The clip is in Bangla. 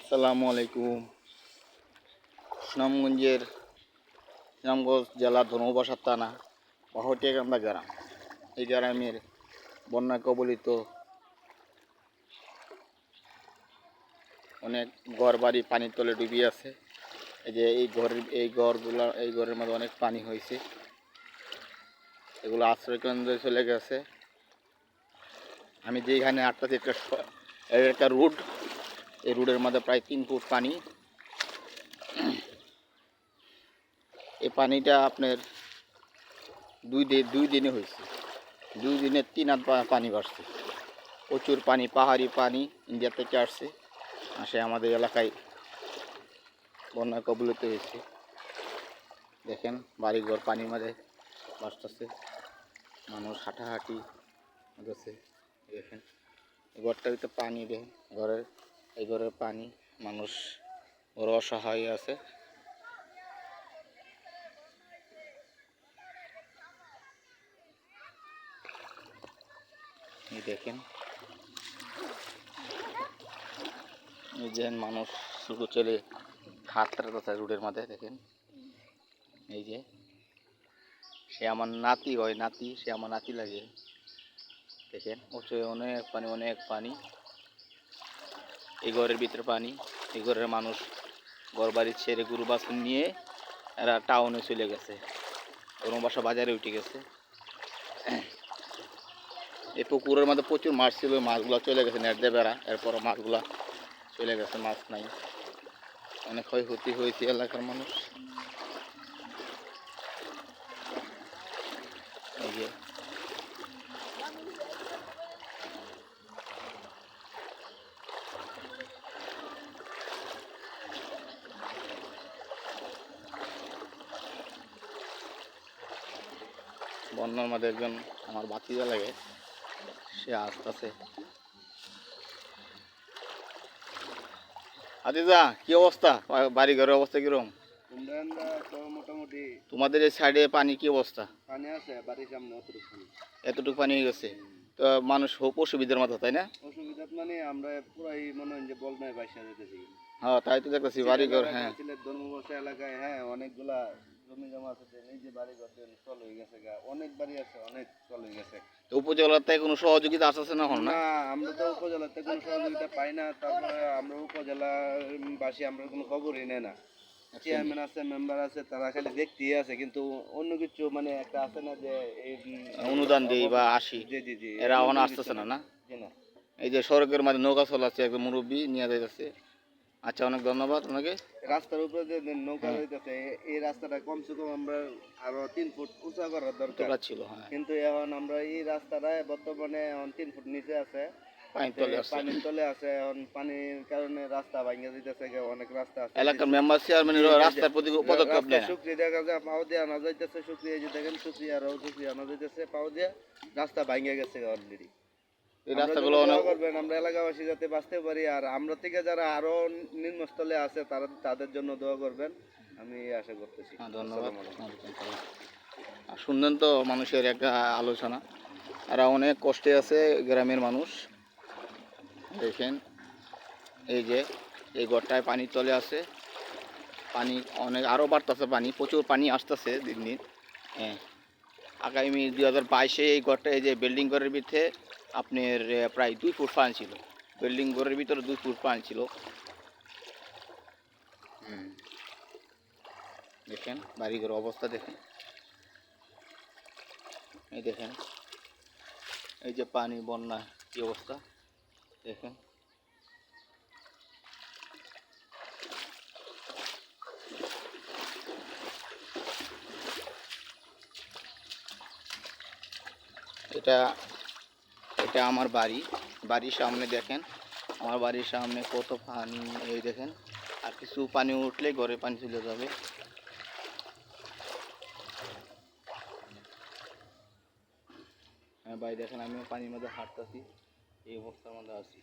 আসসালামু আলাইকুম। সুনামগঞ্জ জেলা ধর্মপাশা থানা পাহটিয়াকান্দা গ্রাম। এই গ্রামের বন্যা কবলিত অনেক ঘর বাড়ি পানির তলে ডুবে আছে। এই যে এই ঘরের মধ্যে অনেক পানি হয়েছে, এগুলো আশ্রয়কেন্দ্রে চলে গেছে। আমি যেখানে আটটাছি একটা রোড, এই রোডের মধ্যে প্রায় 3 ফুট পানি। এই পানিটা আপনার দুই দিনে হয়েছে, 2 দিনে 3 হাত পানি বাড়ছে। প্রচুর পানি, পাহাড়ি পানি ইন্ডিয়া থেকে আসে আমাদের এলাকায় বন্যা কবলিত হয়েছে। দেখেন বাড়িঘর পানির মাঝে বাসতেছে, মানুষ হাঁটাহাঁটি করছে। দেখেন ঘরটার ভিতরে পানি, দেখেন এই ঘরের পানি, মানুষ বড় অসহায় আছে। এই দেখেন, এই যে মানুষ শুধু চলে হাত রাখতে রোডের মধ্যে। দেখেন এই যে সে আমার নাতি হয়, সে আমার নাতি লাগে। দেখেন ওচে অনেক পানি, এই ঘরের ভিতরে পানি। এই ঘরের মানুষ ঘর বাড়ি ছেড়ে গরু বাছুর নিয়ে এরা টাউনে চলে গেছে, কোনো বাসা বাজারে উঠে গেছে। এই পুকুরের মধ্যে প্রচুর মাছ ছিল, মাছগুলো চলে গেছে নেট দিয়ে বেড়া, এরপর মাছগুলা চলে গেছে, মাছ নাই। অনেক ক্ষয়ক্ষতি হয়েছে এলাকার মানুষ। এই যে বন্যার মধ্যে একজন আমার বাতিজা লাগে, সে আসতেছে। আদিজা, কি অবস্থা? বাড়ি ঘরের অবস্থা কিরকম? মোটামুটি তোমাদের এই সাইডে পানি কি অবস্থা? পানি আছে বাড়ির সামনে, এতটুকু পানি হয়ে গেছে, তো মানুষ হোক অসুবিধার মতো, তাই না? অসুবিধা মানে আমরা পুরাই মনে হয় যে বলনায় বাইসা যেতেছি। হ্যাঁ, তাই তো দেখতেছি বাড়িঘর। হ্যাঁ, ধর্মবর্ষা এলাকায় অনেকগুলা জমি জমা আছে, এই যে বাড়িঘর চল হয়ে গেছে, অনেক বাড়ি আছে, অনেক চল হয়ে গেছে। তো উপজেলার থেকে কোনো সহযোগিতা আসছে না? এখন না, আমরা তো উপজেলার থেকে কোনো সহযোগিতা পাই না। তারপরে আমরা উপজেলাবাসী আমরা কোনো খবরই নেই না। চেয়ারম্যান আছে, মেম্বার আছে, তারা খালি দেখতেই আছে, কিন্তু অন্য কিছু মানে একটা আছে না যে অনুদান দিই বা আসি, জি এরা এখন আসতেছে না। না, এই যে সড়কের মাঝে নৌকা চলাচ্ছে, একদম মুরব্বী নিয়ে যাইতেছে। আচ্ছা, অনেক ধন্যবাদ আপনাকে। রাস্তার উপরে যে নৌকা রইতেছে, এই রাস্তাটা কমসে কম আমরা আরো 3 ফুট উঁচা করার দরকার ছিল। হ্যাঁ, কিন্তু এখন আমরা এই রাস্তাটায় বর্তমানে 3 ফুট নিচে আছে, পানির তলে আছে। এখন পানির কারণে রাস্তা ভাঙে দিতেছে, অনেক রাস্তা আছে। এলাকার মেম্বার চেয়ারম্যান রাস্তার প্রতি পদক্ষেপ নেয় না। শুক্রিয়া দেখা যায়, পাও দিয়ে আনা যাইতেছে, শুক্রিয়া যে দেখেন শুক্রিয়া আনা যাইতেছে, পাও দিয়ে রাস্তা ভাঙে গেছে অলরেডি। এই রাস্তাগুলো করবেন আমরা এলাকাবাসী যাতে বাঁচতে পারি, আর আমরা থেকে যারা আরো নিম্নস্থলে আছে তাদের জন্য দোয়া করবেন, আমি আশা করতেছি। ধন্যবাদ। শুনলেন তো মানুষের একটা আলোচনা, এরা অনেক কষ্টে আছে গ্রামের মানুষ। দেখেন এই যে এই ঘরটায় পানি চলে আসে, পানি অনেক আরও বাড়তেছে, পানি প্রচুর পানি আসতেছে দিন দিন। হ্যাঁ, আগামী 2022-এ এই ঘরটা, এই যে বিল্ডিং ঘরের ভিতরে আপনার প্রায় 2 ফুট পানি ছিল, বিল্ডিং ঘরের ভিতরে 2 ফুট পানি ছিল। দেখেন বাড়িঘর অবস্থা দেখেন, এই দেখেন এই যে পানি, বন্যা কি অবস্থা দেখেন। এটা আমার বাড়ির সামনে দেখেন, আমার বাড়ির সামনে কত পানি। এই দেখেন, আর কিছু পানি উঠলে ঘরে পানি চলে যাবে। হ্যাঁ ভাই, দেখেন আমিও পানির মধ্যে হাঁটতেছি, এই অবস্থার মধ্যে আছি।